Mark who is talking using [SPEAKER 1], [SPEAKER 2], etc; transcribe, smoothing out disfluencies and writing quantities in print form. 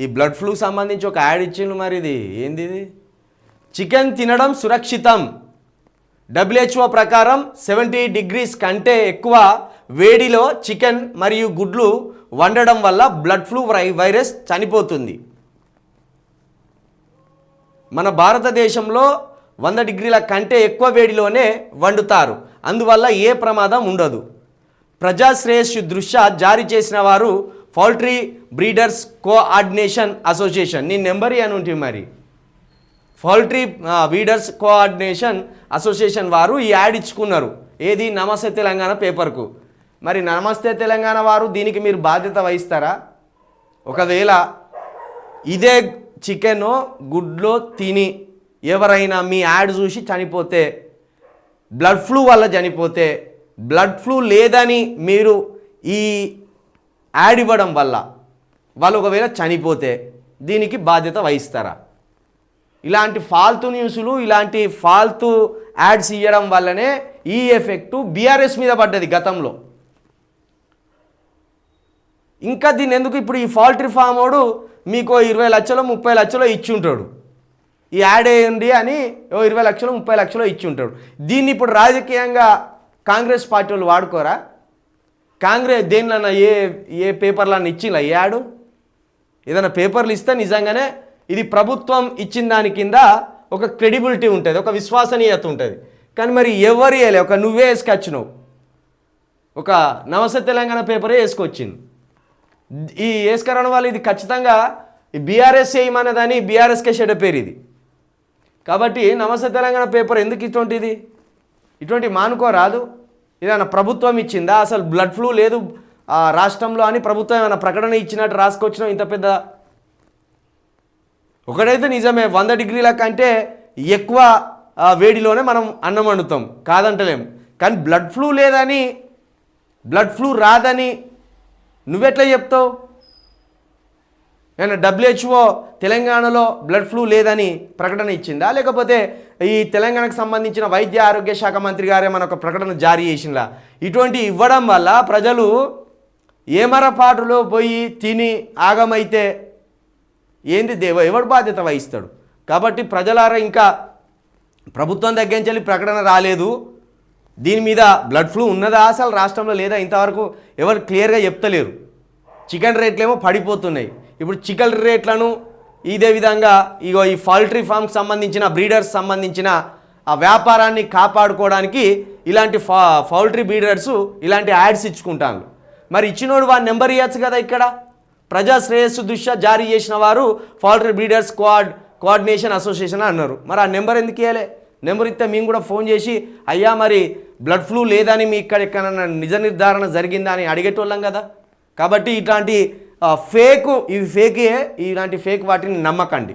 [SPEAKER 1] ఈ బ్లడ్ ఫ్లూకి సంబంధించి ఒక యాడ్ ఇచ్చిండు. మరి ఇది ఏంది? ఇది చికెన్ తినడం సురక్షితం. WHO ప్రకారం 70 degrees కంటే ఎక్కువ వేడిలో చికెన్ మరియు గుడ్లు వండడం వల్ల బ్లడ్ ఫ్లూ వైరస్ చనిపోతుంది. మన భారతదేశంలో 100 degrees కంటే ఎక్కువ వేడిలోనే వండుతారు. అందువల్ల ఏ ప్రమాదం ఉండదు. ప్రజాశ్రేయస్సు దృష్ట్యా జారీ చేసిన వారు పౌల్ట్రీ బ్రీడర్స్ కోఆర్డినేషన్ అసోసియేషన్. నీ నెంబర్ అని ఉంటుంది. మరి పౌల్ట్రీ బ్రీడర్స్ కోఆర్డినేషన్ అసోసియేషన్ వారు ఈ యాడ్ ఇచ్చుకున్నారు. ఏది? నమస్తే తెలంగాణ పేపర్కు. మరి నమస్తే తెలంగాణ వారు దీనికి మీరు బాధ్యత వహిస్తారా? ఒకవేళ ఇదే చికెన్ గుడ్లో తిని ఎవరైనా మీ యాడ్ చూసి చనిపోతే, బ్లడ్ ఫ్లూ వల్ల చనిపోతే, బ్లడ్ ఫ్లూ లేదని మీరు ఈ యాడ్ ఇవ్వడం వల్ల వాళ్ళు ఒకవేళ చనిపోతే దీనికి బాధ్యత వహిస్తారా? ఇలాంటి ఫాల్తు న్యూస్లు, ఇలాంటి ఫాల్తు యాడ్స్ ఇవ్వడం వల్లనే ఈ ఎఫెక్టు బీఆర్ఎస్ మీద పడ్డది గతంలో. ఇంకా దీన్ని ఎందుకు ఇప్పుడు ఈ పౌల్ట్రీ ఫామ్ వాడు మీకు 20 లక్షలు 30 లక్షలు ఇచ్చి ఉంటాడు. ఈ యాడ్ వేయండి అని 20 లక్షలు 30 లక్షలు ఇచ్చి ఉంటాడు. దీన్ని ఇప్పుడు రాజకీయంగా కాంగ్రెస్ పార్టీ వాళ్ళు వాడుకోరా? కాంగ్రెస్ దేనిలన్నా ఏ పేపర్లన్నా ఇచ్చిందా ఈ యాడు? ఏదైనా పేపర్లు ఇస్తే నిజంగానే ఇది ప్రభుత్వం ఇచ్చిన దాని కింద ఒక క్రెడిబిలిటీ ఉంటుంది, ఒక విశ్వసనీయత ఉంటుంది. కానీ మరి ఎవరు వేయలే. ఒక నువ్వే వేసుకొచ్చినావు. ఒక నమస్తే తెలంగాణ పేపరే వేసుకొచ్చింది. ఈ వేసుకరాని వాళ్ళు ఇది ఖచ్చితంగా ఈ బీఆర్ఎస్ చేయమన్నదని బీఆర్ఎస్కే చెడ్డ పేరు ఇది. కాబట్టి నమస్తే తెలంగాణ పేపర్ ఎందుకు ఇటువంటి మానుకోరాదు. ఏదైనా ప్రభుత్వం ఇచ్చిందా? అసలు బ్లడ్ ఫ్లూ లేదు రాష్ట్రంలో అని ప్రభుత్వం ఏమైనా ప్రకటన ఇచ్చినట్టు రాసుకొచ్చినాం. ఇంత పెద్ద ఒకటైతే నిజమే, 100 degrees కంటే ఎక్కువ వేడిలోనే మనం అన్నం వండుతాం, కాదంటలేం. కానీ బ్లడ్ ఫ్లూ లేదని, బ్లడ్ ఫ్లూ రాదని నువ్వెట్లా చెప్తావు? ఏమన్నా WHO తెలంగాణలో బ్లడ్ ఫ్లూ లేదని ప్రకటన ఇచ్చిందా? లేకపోతే ఈ తెలంగాణకు సంబంధించిన వైద్య ఆరోగ్య శాఖ మంత్రి గారే మన ఒక ప్రకటన జారీ చేసిందా? ఇటువంటి ఇవ్వడం వల్ల ప్రజలు ఏమరపాటులో పోయి తిని ఆగమైతే ఏంది ఎవడు బాధ్యత వహిస్తాడు? కాబట్టి ప్రజలారా, ఇంకా ప్రభుత్వం దగ్గర నుంచి ప్రకటన రాలేదు. దీని మీద బ్లడ్ ఫ్లూ ఉన్నదా అసలు రాష్ట్రంలో లేదా ఇంతవరకు ఎవరు క్లియర్గా చెప్తలేరు. చికెన్ రేట్లేమో పడిపోతున్నాయి. ఇప్పుడు చికెన్ రేట్లను ఇదే విధంగా ఇగో ఈ పౌల్ట్రీ ఫామ్కి సంబంధించిన బ్రీడర్స్ సంబంధించిన ఆ వ్యాపారాన్ని కాపాడుకోవడానికి ఇలాంటి పౌల్ట్రీ బ్రీడర్స్ ఇలాంటి యాడ్స్ ఇచ్చుకుంటాను. మరి ఇచ్చినోడు వారి నెంబర్ ఇవ్వచ్చు కదా. ఇక్కడ ప్రజాశ్రేయస్సు దృష్ట్యా జారీ చేసిన వారు పౌల్ట్రీ బ్రీడర్స్ కోఆర్డినేషన్ అసోసియేషన్ అన్నారు. మరి ఆ నెంబర్ ఎందుకు ఇవ్వలే? నెంబర్ ఇస్తే మేము కూడా ఫోన్ చేసి అయ్యా మరి బ్లడ్ ఫ్లూ లేదని మీ ఇక్కడ ఎక్కడన్నా నిజ నిర్ధారణ జరిగిందా అని అడిగేటోళ్ళం కదా. కాబట్టి ఇట్లాంటి ఇవి ఫేకే, ఇలాంటి ఫేక్ వాటిని నమ్మకండి.